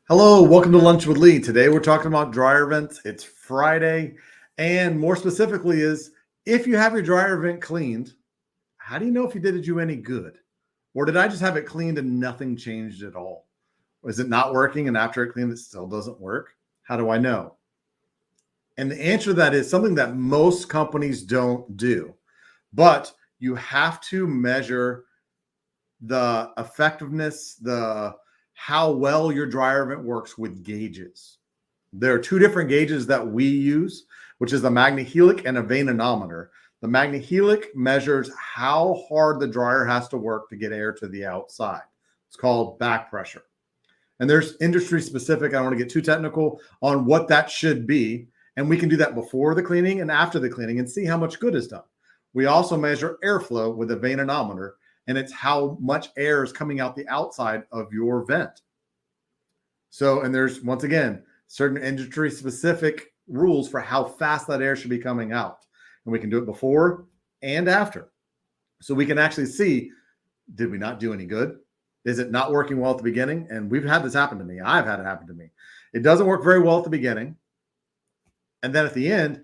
Hello, welcome to Lunch with Lee. Today we're talking about dryer vents. It's Friday, and more specifically is if you have your dryer vent cleaned, how do you know if you did it you any good? Or did I just have it cleaned and nothing changed at all? Or is it not working and after it cleaned it still doesn't work? How do I know? And the answer to that is something that most companies don't do, but you have to measure the effectiveness, the how well your dryer vent works with gauges. There are two different gauges that we use, which is the magnehelic and a vanometer. The magnehelic measures how hard the dryer has to work to get air to the outside. It's called back pressure. And there's industry specific, I don't want to get too technical on what that should be. And we can do that before the cleaning and after the cleaning and see how much good is done. We also measure airflow with a vanometer, and it's how much air is coming out the outside of your vent. So, and there's, once again, certain industry specific rules for how fast that air should be coming out. And we can do it before and after. So we can actually see, did we not do any good? Is it not working well at the beginning? And we've had this happen to me. I've had it happen to me. It doesn't work very well at the beginning. And then at the end,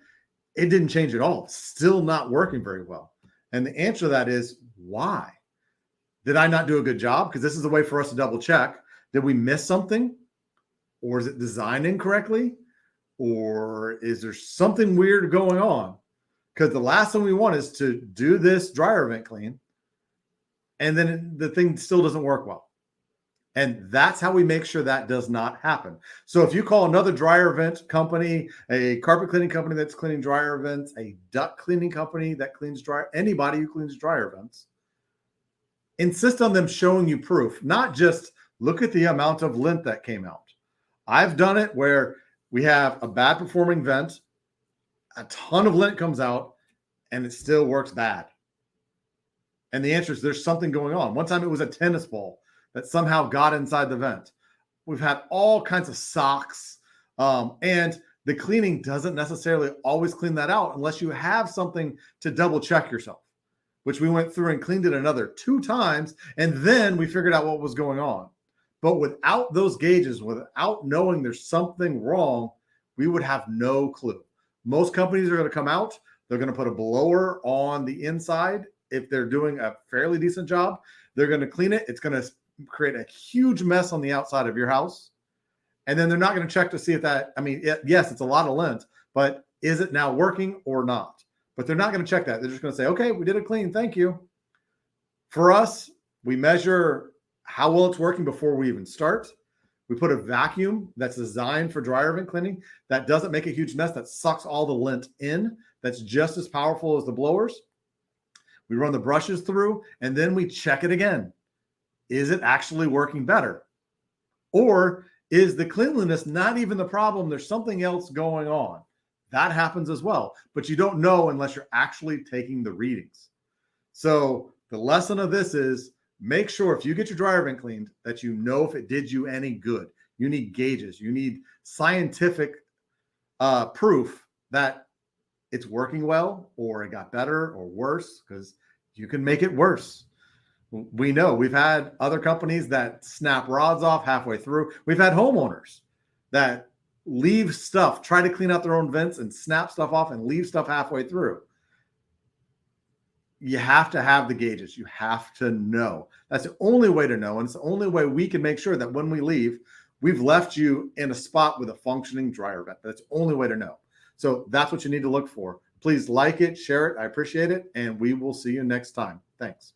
it didn't change at all. It's still not working very well. And the answer to that is why? Did I not do a good job? Because this is a way for us to double check. Did we miss something? Or is it designed incorrectly? Or is there something weird going on? Because the last thing we want is to do this dryer vent clean and then the thing still doesn't work well. And that's how we make sure that does not happen. So if you call another dryer vent company, a carpet cleaning company that's cleaning dryer vents, a duct cleaning company that cleans dryer, anybody who cleans dryer vents, insist on them showing you proof, not just look at the amount of lint that came out. I've done it where we have a bad performing vent, a ton of lint comes out, and it still works bad. And the answer is there's something going on. One time it was a tennis ball that somehow got inside the vent. We've had all kinds of socks, and the cleaning doesn't necessarily always clean that out unless you have something to double check yourself, which we went through and cleaned it another 2 times, and then we figured out what was going on. But without those gauges, without knowing there's something wrong, we would have no clue. Most companies are going to come out, they're going to put a blower on the inside. If they're doing a fairly decent job, they're going to clean it. It's going to create a huge mess on the outside of your house. And then they're not going to check to see if that, yes, it's a lot of lint, but is it now working or not? But they're not going to check that. They're just going to say, okay, we did it clean. Thank you. For us, we measure how well it's working before we even start. We put a vacuum that's designed for dryer vent cleaning that doesn't make a huge mess, that sucks all the lint in. That's just as powerful as the blowers. We run the brushes through, and then we check it again. Is it actually working better? Or is the cleanliness not even the problem? There's something else going on. That happens as well, but you don't know unless you're actually taking the readings. So the lesson of this is make sure if you get your dryer vent cleaned that you know if it did you any good. You need gauges. You need scientific proof that it's working well or it got better or worse, because you can make it worse. We know we've had other companies that snap rods off halfway through. We've had homeowners that leave stuff, try to clean out their own vents and snap stuff off and leave stuff halfway through. You have to have the gauges. You have to know. That's the only way to know. And it's the only way we can make sure that when we leave, we've left you in a spot with a functioning dryer vent. That's the only way to know. So that's what you need to look for. Please like it, share it. I appreciate it. And we will see you next time. Thanks.